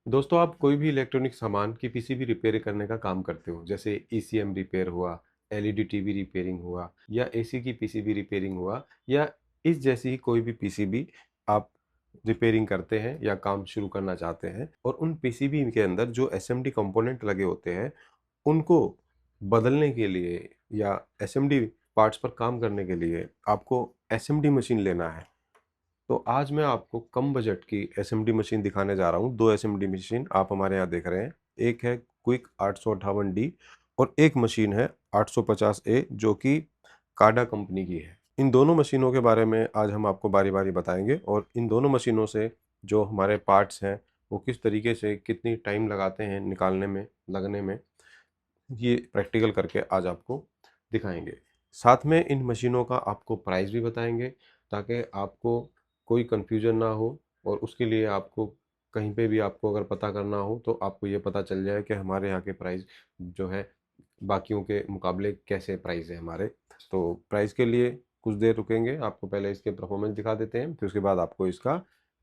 दोस्तों, आप कोई भी इलेक्ट्रॉनिक सामान की पीसीबी रिपेयर करने का काम करते हो, जैसे ईसीएम रिपेयर हुआ, एलईडी टीवी रिपेयरिंग हुआ या एसी की पीसीबी रिपेयरिंग हुआ या इस जैसी ही कोई भी पीसीबी आप रिपेयरिंग करते हैं या काम शुरू करना चाहते हैं और उन पीसीबी के अंदर जो एसएमडी कंपोनेंट लगे होते हैं, उनको बदलने के लिए या एसएमडी पार्ट्स पर काम करने के लिए आपको एसएमडी मशीन लेना है। तो आज मैं आपको कम बजट की एसएमडी मशीन दिखाने जा रहा हूँ। 2 एसएमडी मशीन आप हमारे यहाँ देख रहे हैं। एक है क्विक 858D और एक मशीन है 850A जो कि काडा कंपनी की है। इन दोनों मशीनों के बारे में आज हम आपको बारी-बारी बताएँगे और इन दोनों मशीनों से जो हमारे पार्ट्स हैं, वो किस तरीके से कितनी टाइम लगाते हैं निकालने में, लगने में, ये प्रैक्टिकल करके आज आपको दिखाएँगे। साथ में इन मशीनों का आपको प्राइस भी बताएँगे ताकि आपको कोई कन्फ्यूजन ना हो और उसके लिए आपको कहीं पे भी आपको अगर पता करना हो तो आपको ये पता चल जाए कि हमारे यहाँ के प्राइस जो है बाकियों के मुकाबले कैसे प्राइस है हमारे। तो प्राइस के लिए कुछ देर रुकेंगे, आपको पहले इसके परफॉर्मेंस दिखा देते हैं, फिर उसके बाद आपको इसका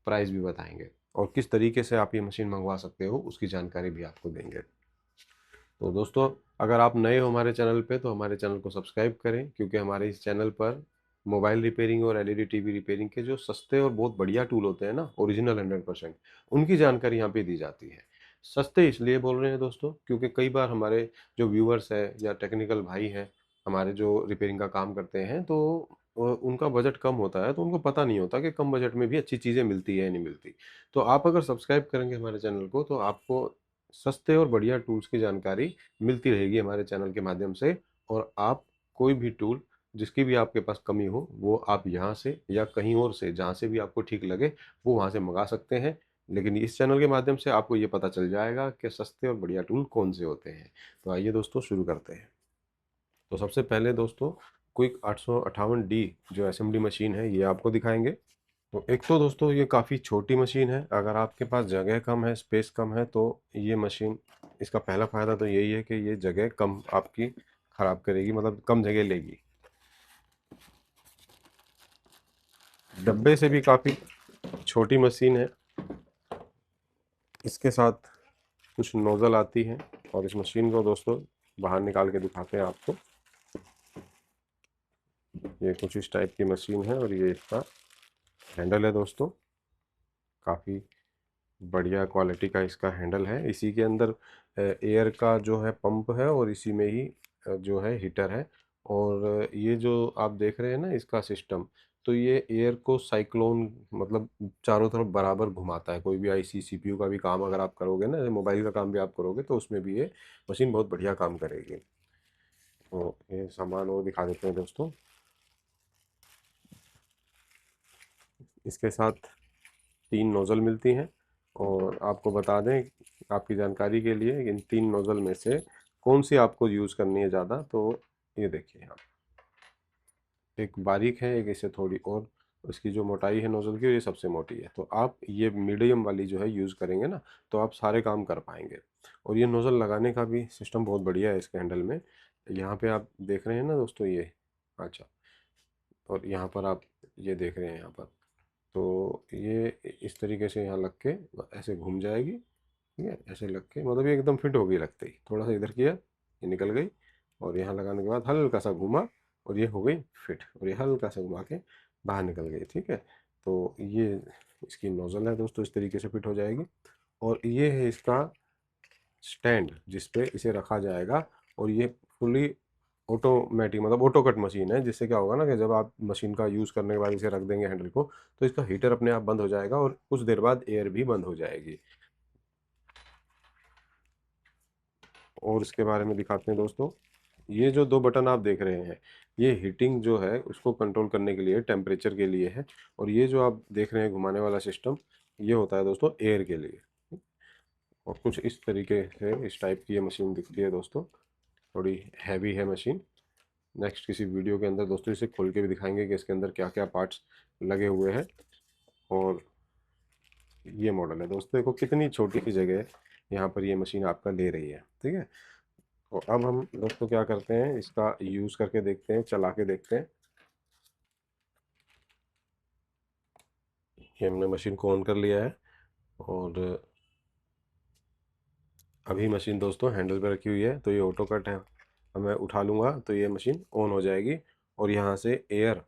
प्राइस भी बताएँगे और किस तरीके से आप ये मशीन मँगवा सकते हो उसकी जानकारी भी आपको देंगे। तो दोस्तों, अगर आप नए हो हमारे चैनल पे तो हमारे चैनल को सब्सक्राइब करें क्योंकि हमारे इस चैनल पर मोबाइल रिपेयरिंग और एलईडी टीवी रिपेयरिंग के जो सस्ते और बहुत बढ़िया टूल होते हैं ना, ओरिजिनल 100%, उनकी जानकारी यहाँ पे दी जाती है। सस्ते इसलिए बोल रहे हैं दोस्तों क्योंकि कई बार हमारे जो व्यूअर्स है या टेक्निकल भाई हैं, हमारे जो रिपेयरिंग का काम करते हैं, तो उनका बजट कम होता है तो उनको पता नहीं होता कि कम बजट में भी अच्छी चीज़ें मिलती है या नहीं मिलती। तो आप अगर सब्सक्राइब करेंगे हमारे चैनल को तो आपको सस्ते और बढ़िया टूल्स की जानकारी मिलती रहेगी हमारे चैनल के माध्यम से और आप कोई भी टूल जिसकी भी आपके पास कमी हो वो आप यहाँ से या कहीं और से जहाँ से भी आपको ठीक लगे वो वहाँ से मंगा सकते हैं। लेकिन इस चैनल के माध्यम से आपको ये पता चल जाएगा कि सस्ते और बढ़िया टूल कौन से होते हैं। तो आइए दोस्तों शुरू करते हैं। तो सबसे पहले दोस्तों क्विक 858D जो एसएमडी मशीन है ये आपको दिखाएंगे। तो एक तो दोस्तों ये काफ़ी छोटी मशीन है, अगर आपके पास जगह कम है, स्पेस कम है तो ये मशीन, इसका पहला फ़ायदा तो यही है कि ये जगह कम आपकी ख़राब करेगी, मतलब कम जगह लेगी। डब्बे से भी काफ़ी छोटी मशीन है। इसके साथ कुछ नोज़ल आती है और इस मशीन को दोस्तों बाहर निकाल के दिखाते हैं आपको। ये कुछ इस टाइप की मशीन है और ये इसका हैंडल है दोस्तों। काफ़ी बढ़िया क्वालिटी का इसका हैंडल है। इसी के अंदर एयर का जो है पंप है और इसी में ही जो है हीटर है। और ये जो आप देख रहे हैं ना इसका सिस्टम, तो ये एयर को साइक्लोन, मतलब चारों तरफ बराबर घुमाता है। कोई भी आईसी सीपीयू का भी काम अगर आप करोगे ना, मोबाइल का काम भी आप करोगे तो उसमें भी ये मशीन बहुत बढ़िया काम करेगी। तो ये सामान और दिखा देते हैं दोस्तों। इसके साथ 3 नोज़ल मिलती हैं और आपको बता दें आपकी जानकारी के लिए, इन 3 नोज़ल में से कौन सी आपको यूज़ करनी है ज़्यादा। तो ये देखिए आप, एक बारीक है, एक इससे थोड़ी और उसकी जो मोटाई है नोज़ल की ये सबसे मोटी है। तो आप ये मीडियम वाली जो है यूज़ करेंगे ना तो आप सारे काम कर पाएंगे। और ये नोज़ल लगाने का भी सिस्टम बहुत बढ़िया है इसके हैंडल में। यहाँ पे आप देख रहे हैं ना दोस्तों ये, अच्छा, और यहाँ पर आप ये देख रहे हैं यहाँ पर, तो ये इस तरीके से यहाँ लग के ऐसे घूम जाएगी। ठीक है, ऐसे लग के मतलब ये एकदम फिट हो गई लगते ही। थोड़ा सा इधर किया, ये निकल गई और यहाँ लगाने के बाद हल्का सा घूमा और ये हो गई फिट, और ये हल्का सा घुमा के बाहर निकल गई। ठीक है, तो ये इसकी नोज़ल है दोस्तों, इस तरीके से फिट हो जाएगी। और ये है इसका स्टैंड जिस पे इसे रखा जाएगा। और ये फुली ऑटोमेटिक, मतलब ऑटो कट मशीन है, जिससे क्या होगा ना कि जब आप मशीन का यूज़ करने के बाद इसे रख देंगे हैंडल को तो इसका हीटर अपने आप बंद हो जाएगा और कुछ देर बाद एयर भी बंद हो जाएगी। और इसके बारे में दिखाते हैं दोस्तों। ये जो 2 बटन आप देख रहे हैं, ये हीटिंग जो है उसको कंट्रोल करने के लिए, टेम्परेचर के लिए है। और ये जो आप देख रहे हैं घुमाने वाला सिस्टम, ये होता है दोस्तों एयर के लिए। और कुछ इस तरीके से इस टाइप की ये मशीन दिखती है दोस्तों। थोड़ी हैवी है मशीन। नेक्स्ट किसी वीडियो के अंदर दोस्तों इसे खोल के भी दिखाएंगे कि इसके अंदर क्या क्या पार्ट्स लगे हुए हैं। और ये मॉडल है दोस्तों, देखो कितनी छोटी सी जगह यहाँ पर ये मशीन आपका ले रही है। ठीक है, तो अब हम दोस्तों क्या करते हैं, इसका यूज़ करके देखते हैं, चला के देखते हैं। ये हमने मशीन को ऑन कर लिया है और अभी मशीन दोस्तों हैंडल पे रखी हुई है, तो ये ऑटो कट है। अब मैं उठा लूँगा तो ये मशीन ऑन हो जाएगी और यहाँ से एयर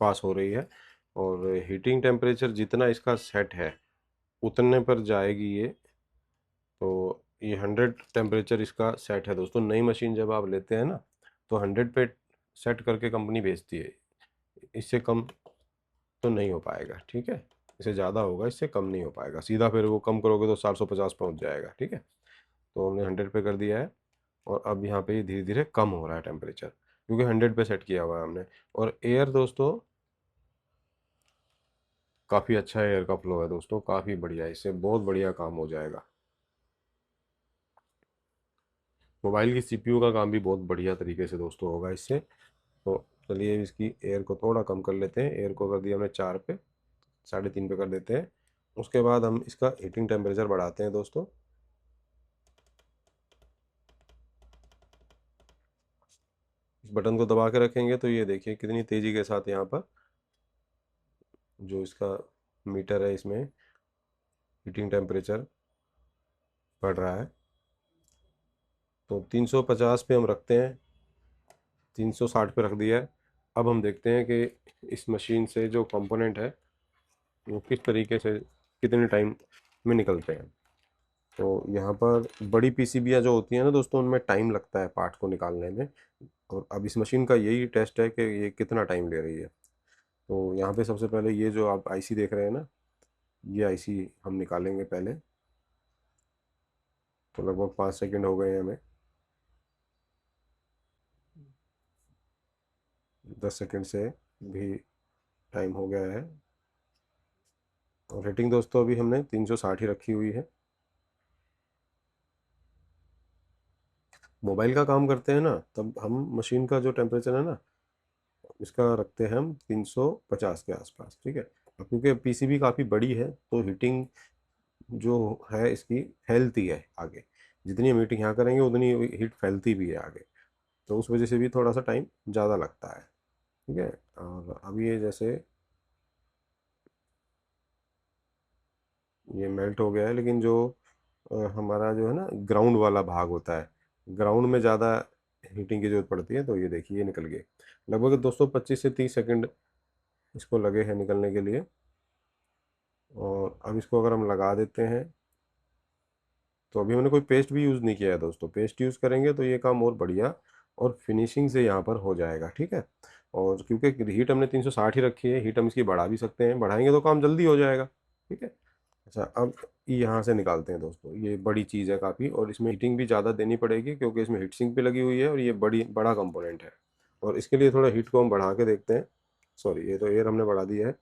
पास हो रही है, और हीटिंग टेम्परेचर जितना इसका सेट है उतने पर जाएगी ये। तो ये 100 टेम्परेचर इसका सेट है दोस्तों। नई मशीन जब आप लेते हैं ना तो 100 पे सेट करके कंपनी बेचती है, इससे कम तो नहीं हो पाएगा, ठीक है। इससे ज़्यादा होगा, इससे कम नहीं हो पाएगा। सीधा फिर वो कम करोगे तो 450 पहुंच जाएगा, ठीक है। तो हमने 100 पे कर दिया है, और अब यहाँ पे धीरे धीरे कम हो रहा है टेम्परेचर, क्योंकि 100 पे सेट किया हुआ है हमने। और एयर दोस्तों काफ़ी अच्छा एयर का फ्लो है दोस्तों, काफ़ी बढ़िया है, इससे बहुत बढ़िया काम हो जाएगा। मोबाइल की सीपीयू का काम भी बहुत बढ़िया तरीके से दोस्तों होगा इससे। तो चलिए इसकी एयर को थोड़ा कम कर लेते हैं। एयर को कर दिया हमने 4 पे, 3.5 पे कर देते हैं। उसके बाद हम इसका हीटिंग टेम्परेचर बढ़ाते हैं दोस्तों। इस बटन को दबा के रखेंगे तो ये देखिए कितनी तेज़ी के साथ यहाँ पर जो इसका मीटर है इसमें हीटिंग टेम्परेचर बढ़ रहा है। तो 350 पे हम रखते हैं, 360 पे रख दिया है। अब हम देखते हैं कि इस मशीन से जो कंपोनेंट है वो किस तरीके से कितने टाइम में निकलते हैं। तो यहाँ पर बड़ी पीसीबियाँ जो होती हैं ना दोस्तों, उनमें टाइम लगता है पार्ट को निकालने में। और अब इस मशीन का यही टेस्ट है कि ये कितना टाइम ले रही है। तो यहाँ पे सबसे पहले ये जो आप आईसी देख रहे हैं ना, ये आईसी हम निकालेंगे पहले। तो लगभग 5 सेकंड हो गए हैं हमें, 10 सेकंड से भी टाइम हो गया है। और रेटिंग दोस्तों अभी हमने 360 ही रखी हुई है। मोबाइल का काम करते हैं ना तब हम मशीन का जो टेम्परेचर है ना इसका रखते हैं हम 350 के आसपास, ठीक है। अब क्योंकि पीसीबी काफ़ी बड़ी है तो हीटिंग जो है इसकी फैलती है आगे। जितनी हम हीटिंग यहाँ करेंगे उतनी हीट फैलती भी है आगे, तो उस वजह से भी थोड़ा सा टाइम ज़्यादा लगता है, ठीक है। और अब ये जैसे ये मेल्ट हो गया है, लेकिन जो हमारा जो है ना ग्राउंड वाला भाग होता है, ग्राउंड में ज़्यादा हीटिंग की जरूरत पड़ती है। तो ये देखिए ये निकल गए। लगभग 225 से 30 सेकंड इसको लगे हैं निकलने के लिए। और अब इसको अगर हम लगा देते हैं, तो अभी हमने कोई पेस्ट भी यूज़ नहीं किया है दोस्तों। पेस्ट यूज़ करेंगे तो ये काम और बढ़िया और फिनिशिंग से यहाँ पर हो जाएगा, ठीक है। और क्योंकि हीट हमने 360 ही रखी है, हीट हम इसकी बढ़ा भी सकते हैं, बढ़ाएंगे तो काम जल्दी हो जाएगा, ठीक है। अच्छा, अब यहाँ से निकालते हैं दोस्तों। ये बड़ी चीज़ है काफ़ी, और इसमें हीटिंग भी ज़्यादा देनी पड़ेगी क्योंकि इसमें हीट सिंक भी लगी हुई है और ये बड़ा कंपोनेंट है। और इसके लिए थोड़ा हीट को हम बढ़ा के देखते हैं। सॉरी, ये तो एयर हमने बढ़ा दिया है।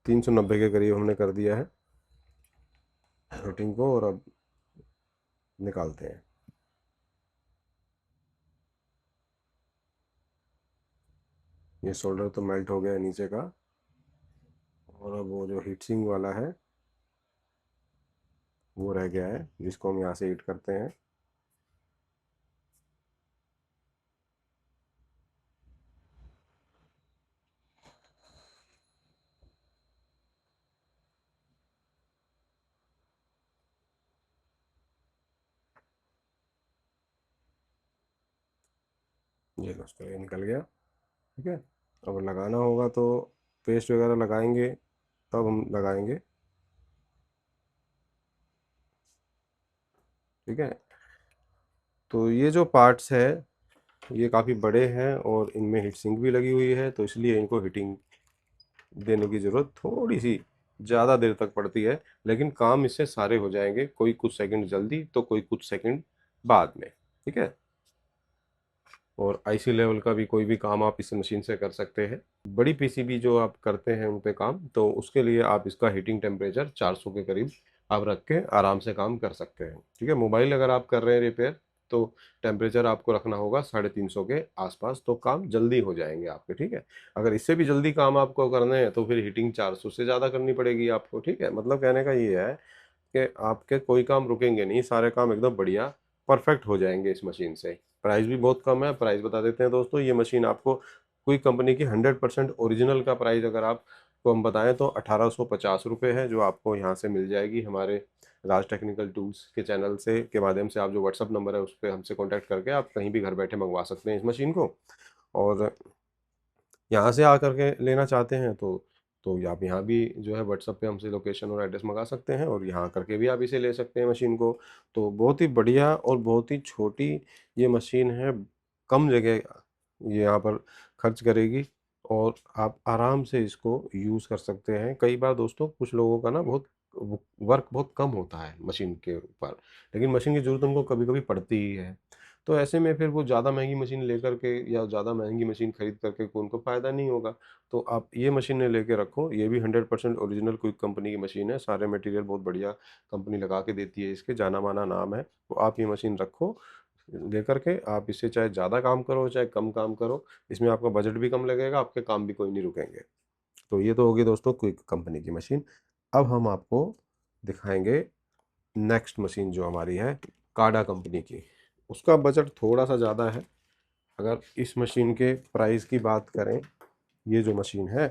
390 के करीब हमने कर दिया है हीटिंग को, और अब निकालते हैं। ये सोल्डर तो मेल्ट हो गया है नीचे का, और अब वो जो हीट सिंक वाला है वो रह गया है, जिसको हम यहाँ से हीट करते हैं। ये दोस्तों ये निकल गया, ठीक है। अब लगाना होगा तो पेस्ट वगैरह लगाएंगे, तब हम लगाएंगे, ठीक है। तो ये जो पार्ट्स है ये काफ़ी बड़े हैं और इनमें हीट सिंक भी लगी हुई है, तो इसलिए इनको हीटिंग देने की ज़रूरत थोड़ी सी ज़्यादा देर तक पड़ती है। लेकिन काम इससे सारे हो जाएंगे, कोई कुछ सेकंड जल्दी तो कोई कुछ सेकंड बाद में, ठीक है। और आईसी लेवल का भी कोई भी काम आप इस मशीन से कर सकते हैं। बड़ी पीसीबी जो आप करते हैं उन पे काम, तो उसके लिए आप इसका हीटिंग टेम्परेचर 400 के करीब आप रख के आराम से काम कर सकते हैं, ठीक है। मोबाइल अगर आप कर रहे हैं रिपेयर तो टेम्परेचर आपको रखना होगा 350 के आसपास, तो काम जल्दी हो जाएंगे आपके, ठीक है। अगर इससे भी जल्दी काम आपको करने हैं तो फिर हीटिंग 400 से ज़्यादा करनी पड़ेगी आपको, ठीक है। मतलब कहने का ये है कि आपके कोई काम रुकेंगे नहीं, सारे काम एकदम बढ़िया परफेक्ट हो जाएंगे इस मशीन से। प्राइस भी बहुत कम है। प्राइस बता देते हैं दोस्तों, ये मशीन आपको कोई कंपनी की 100% ओरिजिनल का प्राइस अगर आप आपको हम बताएं तो 1850 रुपये है, जो आपको यहाँ से मिल जाएगी। हमारे राज टेक्निकल टूल्स के चैनल से के माध्यम से आप जो व्हाट्सअप नंबर है उस पर हमसे कांटेक्ट करके आप कहीं भी घर बैठे मंगवा सकते हैं इस मशीन को। और यहाँ से आकर के लेना चाहते हैं तो आप यहाँ भी जो है व्हाट्सअप पे हमसे लोकेशन और एड्रेस मंगा सकते हैं, और यहाँ करके भी आप इसे ले सकते हैं मशीन को। तो बहुत ही बढ़िया और बहुत ही छोटी ये मशीन है, कम जगह ये यहाँ पर खर्च करेगी और आप आराम से इसको यूज़ कर सकते हैं। कई बार दोस्तों कुछ लोगों का ना बहुत वर्क बहुत कम होता है मशीन के ऊपर, लेकिन मशीन की ज़रूरत उनको कभी कभी पड़ती ही है। तो ऐसे में फिर वो ज़्यादा महंगी मशीन लेकर के या ज़्यादा महंगी मशीन खरीद करके को उनको फ़ायदा नहीं होगा। तो आप ये मशीनें लेके रखो, ये भी 100% ओरिजिनल क्विक कंपनी की मशीन है, सारे मटेरियल बहुत बढ़िया कंपनी लगा के देती है, इसके जाना माना नाम है। तो आप ये मशीन रखो लेकर के, आप इससे चाहे ज़्यादा काम करो चाहे कम काम करो, इसमें आपका बजट भी कम लगेगा, आपके काम भी कोई नहीं रुकेंगे। तो ये तो होगी दोस्तों क्विक कंपनी की मशीन। अब हम आपको दिखाएंगे नेक्स्ट मशीन जो हमारी है काडा कंपनी की। उसका बजट थोड़ा सा ज़्यादा है। अगर इस मशीन के प्राइस की बात करें, ये जो मशीन है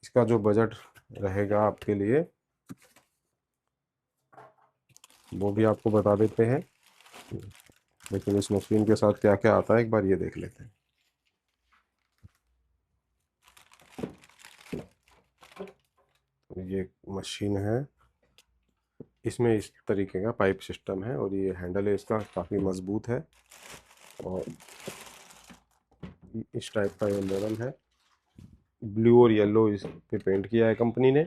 इसका जो बजट रहेगा आपके लिए वो भी आपको बता देते हैं, लेकिन इस मशीन के साथ क्या क्या आता है एक बार ये देख लेते हैं। ये मशीन है, इसमें इस तरीके का पाइप सिस्टम है और ये हैंडल है इसका काफ़ी मजबूत है और इस टाइप का ये मॉडल है। ब्लू और येलो इस पे पेंट किया है कंपनी ने,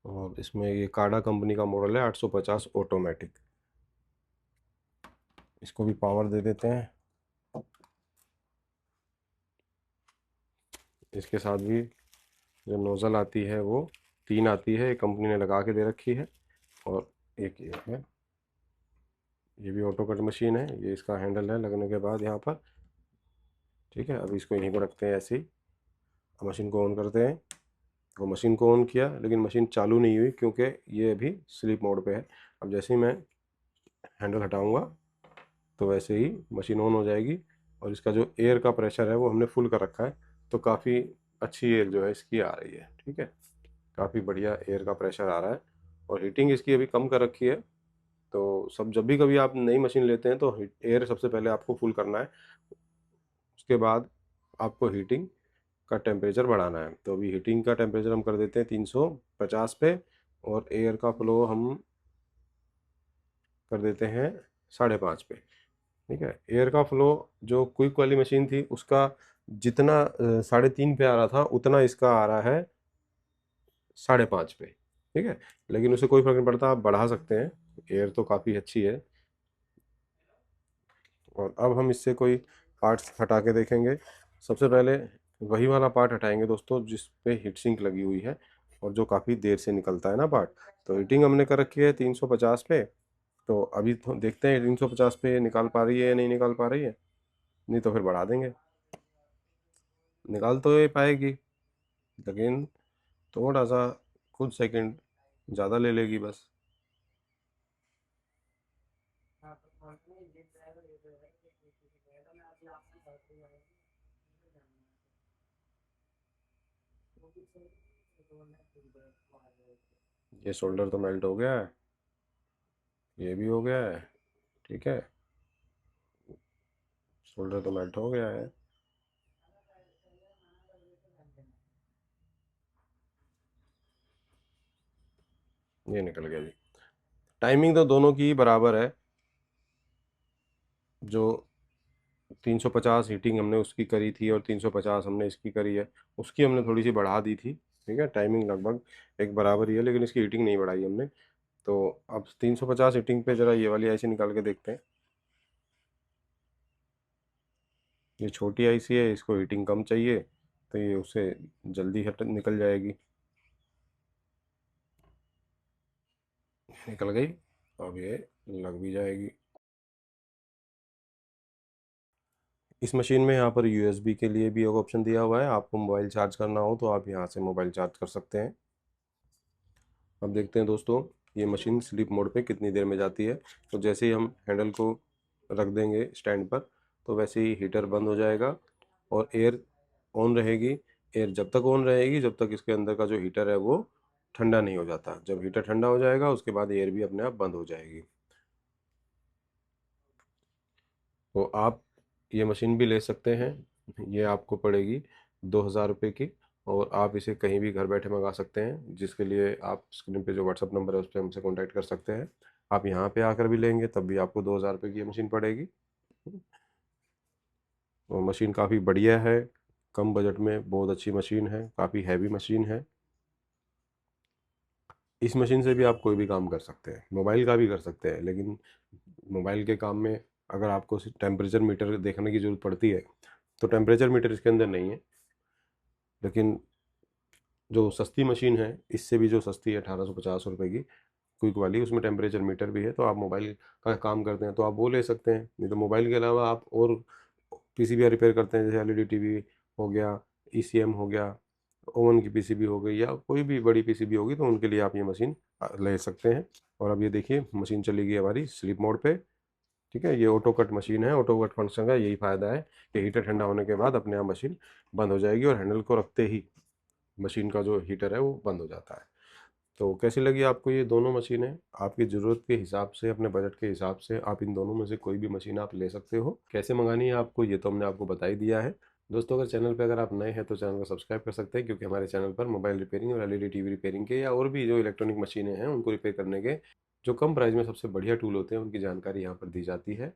और इसमें ये काडा कंपनी का मॉडल है 850 ऑटोमेटिक। इसको भी पावर दे देते हैं। इसके साथ भी जो नोज़ल आती है वो 3 आती है, एक कंपनी ने लगा के दे रखी है, और एक ये है, ये भी ऑटो कट मशीन है। ये इसका हैंडल है लगने के बाद यहाँ पर। ठीक है, अब इसको यहीं पर रखते हैं ऐसे ही। अब मशीन को ऑन करते हैं। वो मशीन को ऑन किया लेकिन मशीन चालू नहीं हुई क्योंकि ये अभी स्लीप मोड पे है। अब जैसे ही मैं हैंडल हटाऊंगा तो वैसे ही मशीन ऑन हो जाएगी, और इसका जो एयर का प्रेशर है वो हमने फुल कर रखा है, तो काफ़ी अच्छी एयर जो है इसकी आ रही है। ठीक है, काफ़ी बढ़िया एयर का प्रेशर आ रहा है, और हीटिंग इसकी अभी कम कर रखी है। तो सब जब भी कभी आप नई मशीन लेते हैं तो एयर सबसे पहले आपको फुल करना है, उसके बाद आपको हीटिंग का टेम्परेचर बढ़ाना है। तो अभी हीटिंग का टेम्परेचर हम कर देते हैं 350 पे, और एयर का फ्लो हम कर देते हैं 5.5 पे। ठीक है, एयर का फ्लो जो क्विक वाली मशीन थी उसका जितना 3.5 पे आ रहा था उतना इसका आ रहा है 5.5 पे। ठीक है, लेकिन उससे कोई फर्क नहीं पड़ता, आप बढ़ा सकते हैं, एयर तो काफ़ी अच्छी है। और अब हम इससे कोई पार्ट्स हटा के देखेंगे। सबसे पहले वही वाला पार्ट हटाएंगे दोस्तों जिस पे हीट सिंक लगी हुई है और जो काफ़ी देर से निकलता है ना पार्ट। तो हीटिंग हमने कर रखी है 350 पे। तो अभी तो देखते हैं 350 पे निकाल पा रही है या नहीं निकाल पा रही है, नहीं तो फिर बढ़ा देंगे। निकाल तो ये पाएगी, लेकिन थोड़ा सा कुछ सेकंड ज़्यादा ले लेगी बस। ये शोल्डर तो मेल्ट हो गया है, ये भी हो गया है। ठीक है, शोल्डर तो मेल्ट हो गया है। ये निकल गया जी। टाइमिंग तो दोनों की बराबर है। जो 350 हीटिंग हमने उसकी करी थी और 350 हमने इसकी करी है, उसकी हमने थोड़ी सी बढ़ा दी थी। ठीक है, टाइमिंग लगभग एक बराबर ही है, लेकिन इसकी हीटिंग नहीं बढ़ाई हमने। तो अब 350 हीटिंग पे ज़रा ये वाली आईसी निकाल के देखते हैं। ये छोटी आईसी है, इसको हीटिंग कम चाहिए, तो ये उससे जल्दी हट निकल जाएगी। निकल गई, अब ये लग भी जाएगी। इस मशीन में यहाँ पर यूएसबी के लिए भी एक ऑप्शन दिया हुआ है, आपको मोबाइल चार्ज करना हो तो आप यहाँ से मोबाइल चार्ज कर सकते हैं। अब देखते हैं दोस्तों ये मशीन स्लीप मोड पे कितनी देर में जाती है। तो जैसे ही हम हैंडल को रख देंगे स्टैंड पर, तो वैसे ही हीटर बंद हो जाएगा और एयर ऑन रहेगी, एयर जब तक ऑन रहेगी जब तक इसके अंदर का जो हीटर है वो ठंडा नहीं हो जाता। जब हीटर ठंडा हो जाएगा उसके बाद एयर भी अपने आप बंद हो जाएगी। तो आप ये मशीन भी ले सकते हैं। ये आपको पड़ेगी 2,000 रुपये की, और आप इसे कहीं भी घर बैठे मंगा सकते हैं, जिसके लिए आप स्क्रीन पे जो व्हाट्सअप नंबर है उस पर हमसे कॉन्टैक्ट कर सकते हैं। आप यहाँ पे आकर भी लेंगे तब भी आपको 2,000 रुपये की ये मशीन पड़ेगी। और मशीन काफ़ी बढ़िया है, कम बजट में बहुत अच्छी मशीन है, काफ़ी हैवी मशीन है। इस मशीन से भी आप कोई भी काम कर सकते हैं, मोबाइल का भी कर सकते हैं, लेकिन मोबाइल के काम में अगर आपको टेम्परेचर मीटर देखने की ज़रूरत पड़ती है तो टेम्परेचर मीटर इसके अंदर नहीं है। लेकिन जो सस्ती मशीन है, इससे भी जो सस्ती है 1850 रुपये की क्विक वाली, उसमें टेम्परेचर मीटर भी है। तो आप मोबाइल का काम करते हैं तो आप वो ले सकते हैं। नहीं तो मोबाइल के अलावा आप और पीसीबी रिपेयर करते हैं, जैसे एलईडी टीवी हो गया, ईसीएम हो गया, ओवन की पीसीबी हो गई, या कोई भी बड़ी पीसीबी होगी, तो उनके लिए आप ये मशीन ले सकते हैं। और अब ये देखिए मशीन चली गई हमारी स्लीप मोड पे। ठीक है, ये ऑटो कट मशीन है। ऑटो कट फंक्शन का यही फ़ायदा है कि हीटर ठंडा होने के बाद अपने आप मशीन बंद हो जाएगी, और हैंडल को रखते ही मशीन का जो हीटर है वो बंद हो जाता है। तो कैसी लगी आपको ये दोनों मशीनें? आपकी ज़रूरत के हिसाब से, अपने बजट के हिसाब से आप इन दोनों में से कोई भी मशीन आप ले सकते हो। कैसे मंगानी है आपको ये तो हमने आपको बता ही दिया है। दोस्तों, अगर चैनल पे अगर आप नए हैं तो चैनल को सब्सक्राइब कर सकते हैं, क्योंकि हमारे चैनल पर मोबाइल रिपेयरिंग और एलईडी टीवी रिपेयरिंग के या और भी जो इलेक्ट्रॉनिक मशीनें हैं उनको रिपेयर करने के जो कम प्राइस में सबसे बढ़िया टूल होते हैं उनकी जानकारी यहाँ पर दी जाती है।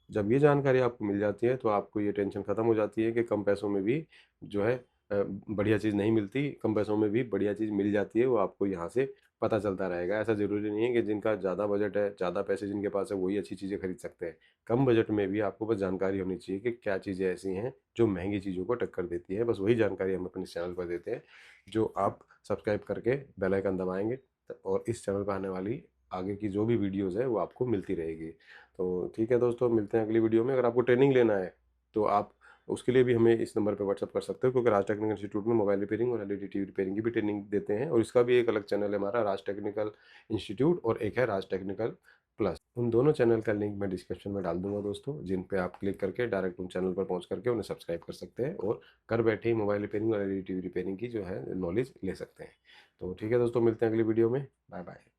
जब ये जानकारी आपको मिल जाती है तो आपको ये टेंशन ख़त्म हो जाती है कि कम पैसों में भी जो है बढ़िया चीज़ नहीं मिलती, कम पैसों में भी बढ़िया चीज़ मिल जाती है, वो आपको यहाँ से पता चलता रहेगा। ऐसा ज़रूरी नहीं है कि जिनका ज़्यादा बजट है, ज़्यादा पैसे जिनके पास है, वही अच्छी चीज़ें खरीद सकते हैं। कम बजट में भी आपको बस जानकारी होनी चाहिए कि क्या चीज़ें ऐसी हैं जो महँगी चीज़ों को टक्कर देती है। बस वही जानकारी हम अपने चैनल पर देते हैं, जो आप सब्सक्राइब करके बेल आइकन दबाएँगे और इस चैनल पर आने वाली आगे की जो भी वीडियोज़ है वो आपको मिलती रहेगी। तो ठीक है दोस्तों, मिलते हैं अगली वीडियो में। अगर आपको ट्रेनिंग लेना है तो आप उसके लिए भी हमें इस नंबर पे व्हाट्सअप कर सकते हो, क्योंकि राज टेक्निकल इंस्टीट्यूट में मोबाइल रिपेयरिंग और एलईडी टीवी रिपेयरिंग की भी ट्रेनिंग देते हैं, और इसका भी एक अलग चैनल है हमारा, राज टेक्निकल इंस्टीट्यूट, और एक है राज टेक्निकल प्लस। उन दोनों चैनल का लिंक मैं डिस्क्रिप्शन में डाल दूंगा दोस्तों, जिन पे आप क्लिक करके डायरेक्ट उन चैनल पर पहुंच करके उन्हें सब्सक्राइब कर सकते हैं, और घर बैठे ही मोबाइल रिपेयरिंग और एलईडी टीवी रिपेयरिंग की जो है नॉलेज ले सकते हैं। तो ठीक है दोस्तों, मिलते हैं अगली वीडियो में। Bye bye.